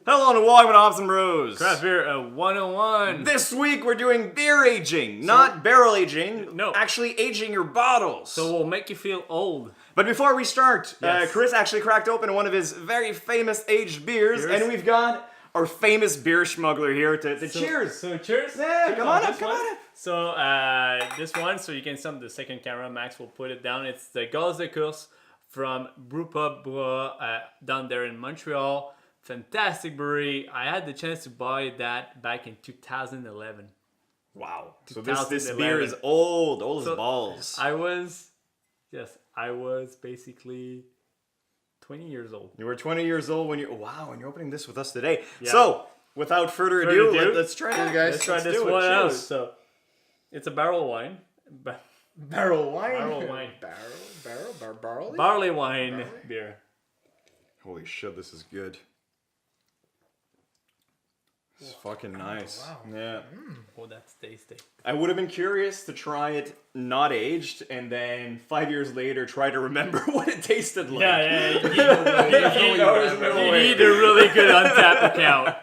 Hello and welcome to Hops and Brews. Craft Beer 101. This week we're doing beer aging, not barrel aging. No. Actually aging your bottles. So we'll make you feel old. But before we start, Yes. Chris actually cracked open one of his very famous aged beers, and we've got our famous beer schmuggler here to cheers. So cheers. Yeah, come on up. So this one, so you can see on the second camera, Max will put it down. It's the Gaz de Course from Broue down there in Montreal. Fantastic brewery. I had the chance to buy that back in 2011. Wow. So this beer 2011. is old as balls. I was basically 20 years old. You were 20 years old when you're opening this with us today. Yeah. So, without further ado, let's try it, guys. Let's try this do it. one out. Cheers. So, it's a barrel wine. Barrel wine? Barrel wine. Barley? Barley wine beer. Holy shit, this is good. It's fucking nice. wow. Yeah. Oh, that's tasty. I would have been curious to try it not aged and then 5 years later try to remember what it tasted like. Yeah. You You need a really good Untapped account.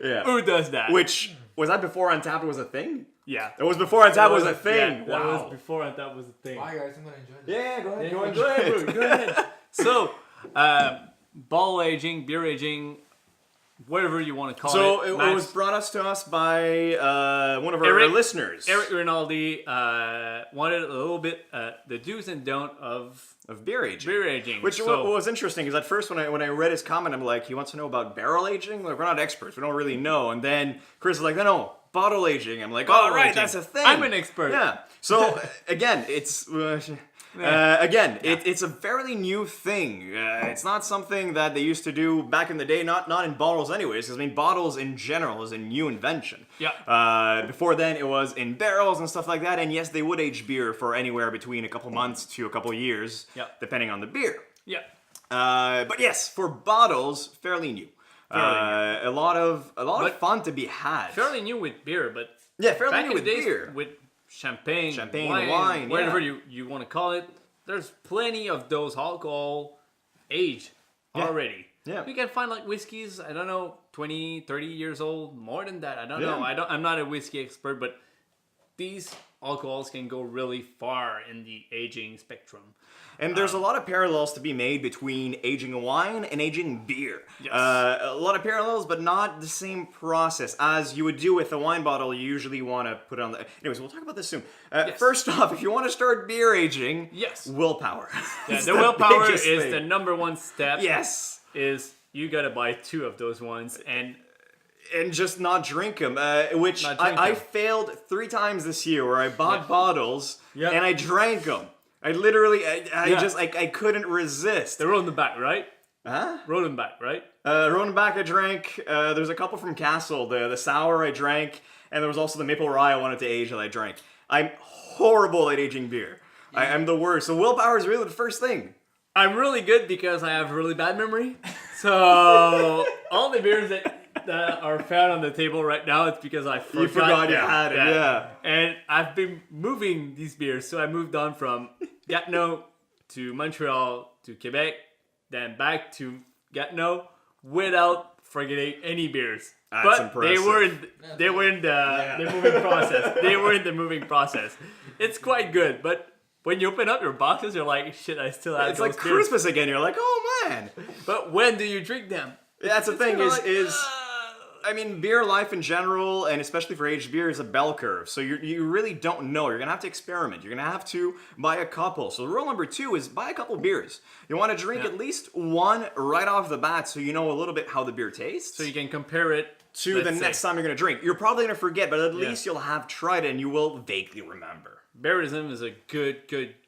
Yeah. Who does that? Which, was that before Untapped was a thing? Yeah. It was before Untapped was a thing. Yeah, that Wow. was before Untapped was a thing. Bye guys, I'm gonna enjoy this. Yeah, go ahead. Go ahead, bro. Go ahead. So, bottle aging, beer aging, whatever you want to call So it. it was brought to us by one of our listeners. Eric Rinaldi wanted a little bit the do's and don't of Beer aging. beer aging. Which so, what was interesting is at first when I read his comment, I'm like, he wants to know about barrel aging? Like, we're not experts. We don't really know. And then Chris is like, no, bottle aging. I'm like, Bottle oh, right, aging. that's a thing. I'm an expert. Yeah. So, again, it's... it's a fairly new thing. It's not something that they used to do back in the day, not in bottles anyways, because I mean, bottles in general is a new invention. Yeah. Before then, it was in barrels and stuff like that, and yes, they would age beer for anywhere between a couple months to a couple years, depending on the beer. Yeah. But yes, for bottles, fairly new. A lot of fun to be had. Fairly new with beer, but Yeah, fairly back new in with the days beer. with champagne, wine, whatever yeah. you want to call it, there's plenty of those alcohol aged already. Yeah. You can find like whiskeys, I don't know, 20, 30 years old, more than that. I don't Yeah. know. I'm not a whiskey expert, but these alcohols can go really far in the aging spectrum. And there's a lot of parallels to be made between aging wine and aging beer. Yes. A lot of parallels, but not the same process. As you would do with a wine bottle, you usually want to put it on the... Anyways, we'll talk about this soon. Yes. First off, if you want to start beer aging, Yes. willpower. Yeah, It's the willpower biggest is thing. the number one step. Yes. Is you gotta buy 2 of those ones and just not drink them, which Not drink I them. failed 3 times this year where I bought bottles Yeah. and I drank them. I literally, I Yeah. couldn't resist. the Rodenbach, right? Huh? Rodenbach, right? Rodenbach I drank. There's a couple from Castle. The sour I drank, and there was also the maple rye I wanted to age that I drank. I'm horrible at aging beer. I'm the worst. So willpower is really the first thing. I'm really good because I have really bad memory. So all the beers that are found on the table right now, it's because I forgot. You forgot you them. had it, yeah. And I've been moving these beers, so I moved on from Gatineau to Montreal to Quebec, then back to Gatineau without forgetting any beers. That's but impressive. they were in the moving process. They were in the moving process. It's quite good, but when you open up your boxes, you're like, shit, I still have It's those like beers. Christmas again. You're like, oh man. But when do you drink them? That's the thing kinda is, like, I mean, beer life in general, and especially for aged beer, is a bell curve. So you really don't know. You're going to have to experiment. You're going to have to buy a couple. So rule number 2 is buy a couple beers. You want to drink at least one right off the bat so you know a little bit how the beer tastes. So you can compare it to the next time you're going to drink. You're probably going to forget, but at least you'll have tried it and you will vaguely remember. Barrism is a good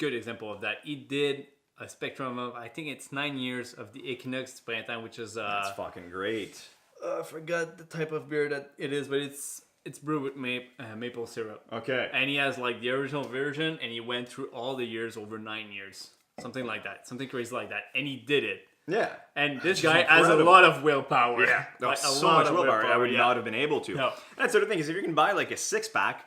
example of that. He did a spectrum of, I think it's 9 years of the Equinox Printemps, which is... That's fucking great. I forgot the type of beer that it is, but it's brewed with maple syrup. Okay. And he has like the original version, and he went through all the years over 9 years. Something like that. Something crazy like that. And he did it. Yeah. And this Which is guy has a incredible. lot of willpower. Yeah. Like, So much willpower. I would yeah. not have been able to. No. And that's the other thing is if you can buy like a 6-pack,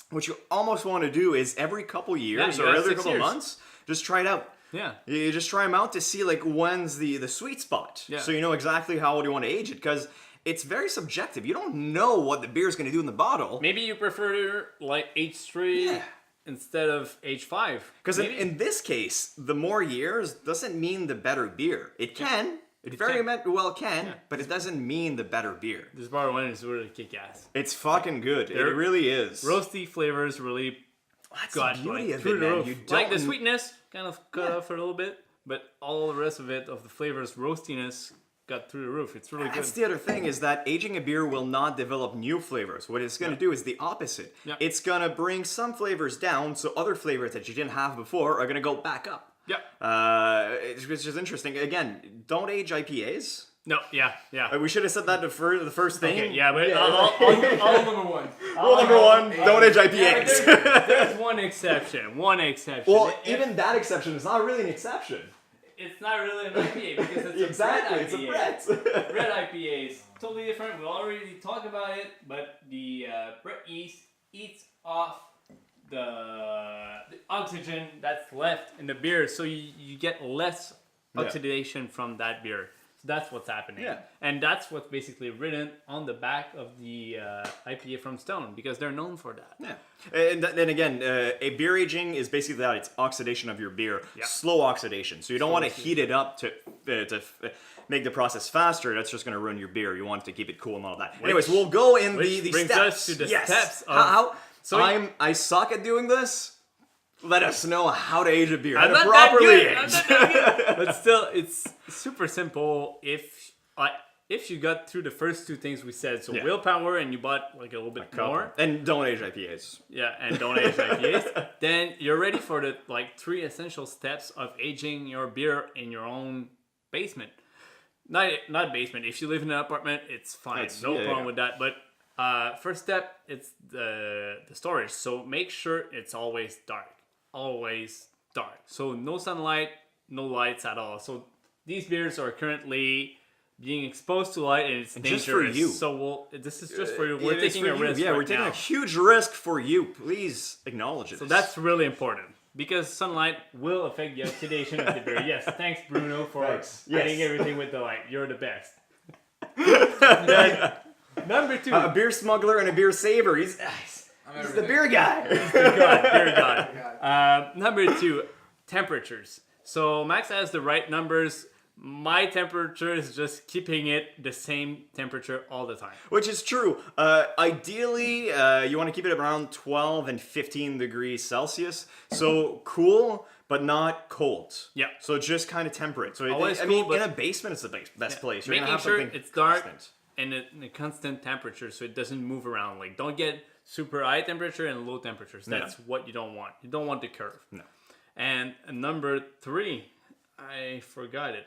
what you almost want to do is every couple years you or have every 6 couple years. months, just try it out. Yeah. You just try them out to see like when's the sweet spot. Yeah. So you know exactly how you want to age it, because it's very subjective. You don't know what the beer is going to do in the bottle. Maybe you prefer like age 3 Yeah. instead of age 5. Because in this case, the more years doesn't mean the better beer. It can. It very well can, but it doesn't mean the better beer. This bar one is really kick-ass. It's fucking good. It really is. Roasty flavors really That's got the beauty like, of through it, the man. roof. You don't Like the sweetness kind of cut off a little bit, but all the rest of it, of the flavors, roastiness, got through the roof. It's really That's good. the other thing, is that aging a beer will not develop new flavors. What it's going to do is the opposite. Yeah. It's going to bring some flavors down, so other flavors that you didn't have before are going to go back up. Yeah. It's just interesting. Again, don't age IPAs. No, yeah. We should have said that the first thing. Okay, yeah, but I'll number one. Rule number one, don't age IPAs. there's one exception. Well, even that exception is not really an exception. It's not really an IPA because it's Exactly, a it's a Brett Brett. IPA. Brett IPA is totally different. We already talked about it, but the Brett yeast eats off the oxygen that's left in the beer, so you get less oxidation from that beer. So that's what's happening. Yeah. And that's what's basically written on the back of the IPA from Stone, because they're known for that. Yeah. And then again, a beer aging is basically that. It's oxidation of your beer. Yeah. Slow oxidation. So you don't want to heat it up to make the process faster. That's just going to ruin your beer. You want to keep it cool and all that. Anyways, we'll go in the brings steps. us to the Yes. steps of- How So I suck at doing this. Let us know how to age a beer. I'm How to not that properly good. age. I'm not that good. But still, it's super simple if you got through the first two things we said. So willpower, and you bought like a little bit more. And don't age IPAs. Yeah, and don't age IPAs. Then you're ready for the like 3 essential steps of aging your beer in your own basement. Not basement. If you live in an apartment, it's fine. No problem with that. But first step, it's the storage. So make sure it's always dark. Always dark. So no sunlight, no lights at all. So these beers are currently being exposed to light, and it's dangerous. Just for you. So this is just for you. We're It is taking for a you. risk. Yeah, right we're taking now. a huge risk for you. Please acknowledge it. So that's really important, because sunlight will affect the oxidation of the beer. Yes, thanks Bruno for adding everything with the light. You're the best. Number 2. A beer smuggler and a beer saver. He's the beer guy. Beer god. Number 2, temperatures. So Max has the right numbers. My temperature is just keeping it the same temperature all the time. Which is true. Ideally, you want to keep it around 12 and 15 degrees Celsius. So cool, but not cold. Yeah. So just kind of temperate. So Always I cool, mean, but in a basement, it's the best place. You're Making gonna have sure something it's dark constant. and a constant temperature, so it doesn't move around. Like, don't get super high temperature and low temperatures. That's what you don't want. You don't want the curve. No. And number 3, I forgot it.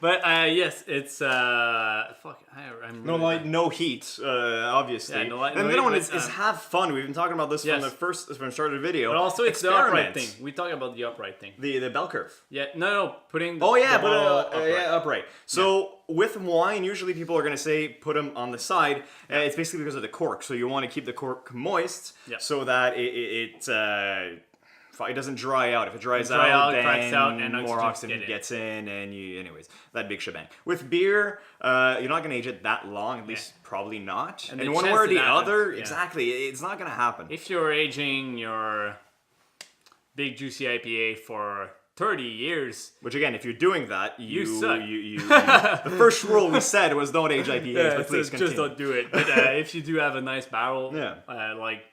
But yes, it's I'm No really light, no heat, obviously. Yeah, no light, and no the other heat, one but, is have fun. We've been talking about this yes. from the start of the video. But also, it's the upright Experiment. thing. We talk about the upright thing. The bell curve. Yeah, no, putting the, Oh yeah, the ball upright. upright. So with wine, usually people are gonna say put them on the side. It's basically because of the cork. So you want to keep the cork moist, so that it doesn't dry out. If it dries out, then cracks out, and more oxygen gets in, and anyways, that big shebang. With beer, you're not gonna age it that long. At least probably not. And And the one way chance or the it happens, other, yeah. exactly, it's not gonna happen. If you're aging your big juicy IPA for 30 years, Which again, if you're doing that, you suck. the first rule we said was don't age IPAs, but please so continue. just don't do it. But if you do have a nice barrel, like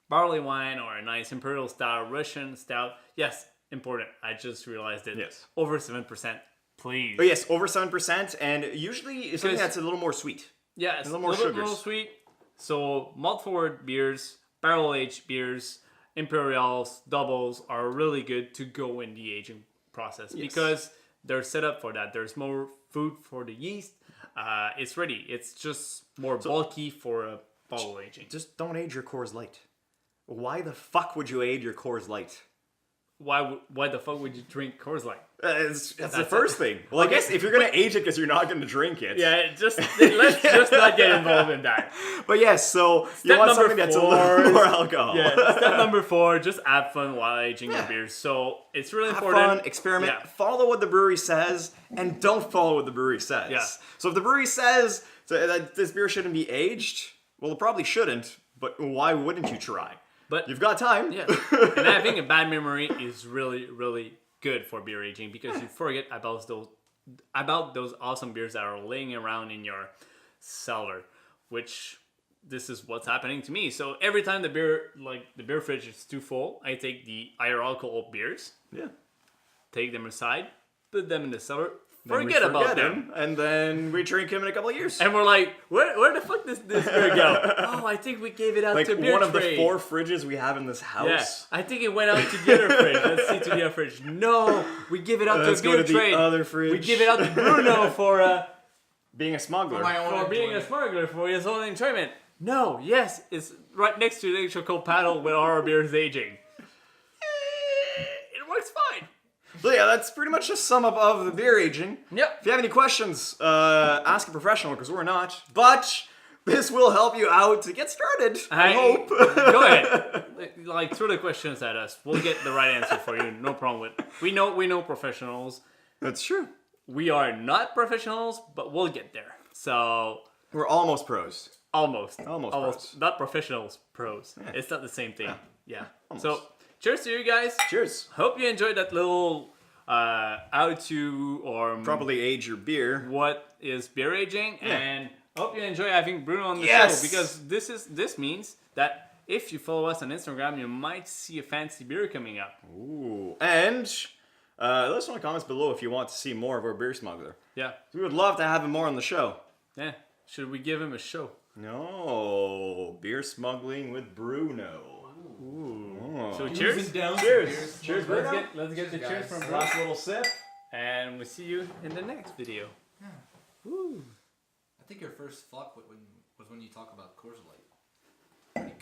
barley wine or a nice imperial style Russian stout, yes, important. I just realized it. Yes. Over 7%, please. Oh yes, over 7%, and usually it's something Because- that's a little more sweet. Yeah, it's a little a more little bit sugars. more sweet. So malt forward beers, barrel aged beers, imperials, doubles are really good to go in the aging process because they're set up for that. There's more food for the yeast. It's ready. It's just more bulky for a bottle aging. Just don't age your Coors Light. Why the fuck would you age your Coors Light? why the fuck would you drink Coors Light? That's the first thing. Well, I guess if you're gonna age it because you're not gonna drink it. Yeah, let's just not get involved in that. But yes, so you Step want number something that's a 4 little more alcohol. Yeah, step number 4, just have fun while aging your Yeah. beers. So it's really Have important. fun, experiment, Yeah. follow what the brewery says, and don't follow what the brewery says. Yeah. So if the brewery says that this beer shouldn't be aged, well, it probably shouldn't, but why wouldn't you try? But You've got time. yeah, and having a bad memory is really, really good for beer aging because you forget about those awesome beers that are laying around in your cellar, which this is what's happening to me. So every time the beer fridge is too full, I take the higher alcohol beers, Yeah. take them aside, put them in the cellar, Then we forget about them. him, and then we drink him in a couple of years. And we're like, where the fuck does this beer go? Oh, I think we gave it out Like to beer one of the trade. 4 fridges we have in this house. Yeah, I think it went out to the other fridge. Let's see to the other fridge. No, we give it out Let's to go beer to the trade. other fridge. We give it out to Bruno for Being a smuggler. For my own being a enjoyment. smuggler for his own enjoyment. No, yes, it's right next to the electrical panel where our beer is aging. It works fine. So yeah, that's pretty much a sum up of the beer aging. Yep. If you have any questions, ask a professional because we're not. But this will help you out to get started. I hope. Go ahead. Like throw the questions at us. We'll get the right answer for you. No problem with. We know professionals. That's true. We are not professionals, but we'll get there. So We're almost pros. almost pros. not professionals, pros. It's not the same thing. Yeah. almost. So cheers to you guys. Cheers. Hope you enjoyed that little how to or Probably age your beer. what is beer aging, and hope you enjoy having Bruno on the Yes! show because this means that if you follow us on Instagram, you might see a fancy beer coming up. Ooh. And let us know in the comments below if you want to see more of our beer smuggler. Yeah, We would love to have him more on the show. yeah. Should we give him a show? No. Beer smuggling with Bruno. Oh. So Moving cheers. down some Cheers. beers. Cheers, Let's Bruno. get the Cheers, cheers guys. from Broue, Last little sip. and we'll see you in the next video. Woo. I think your first flop was when you talk about Coors Light.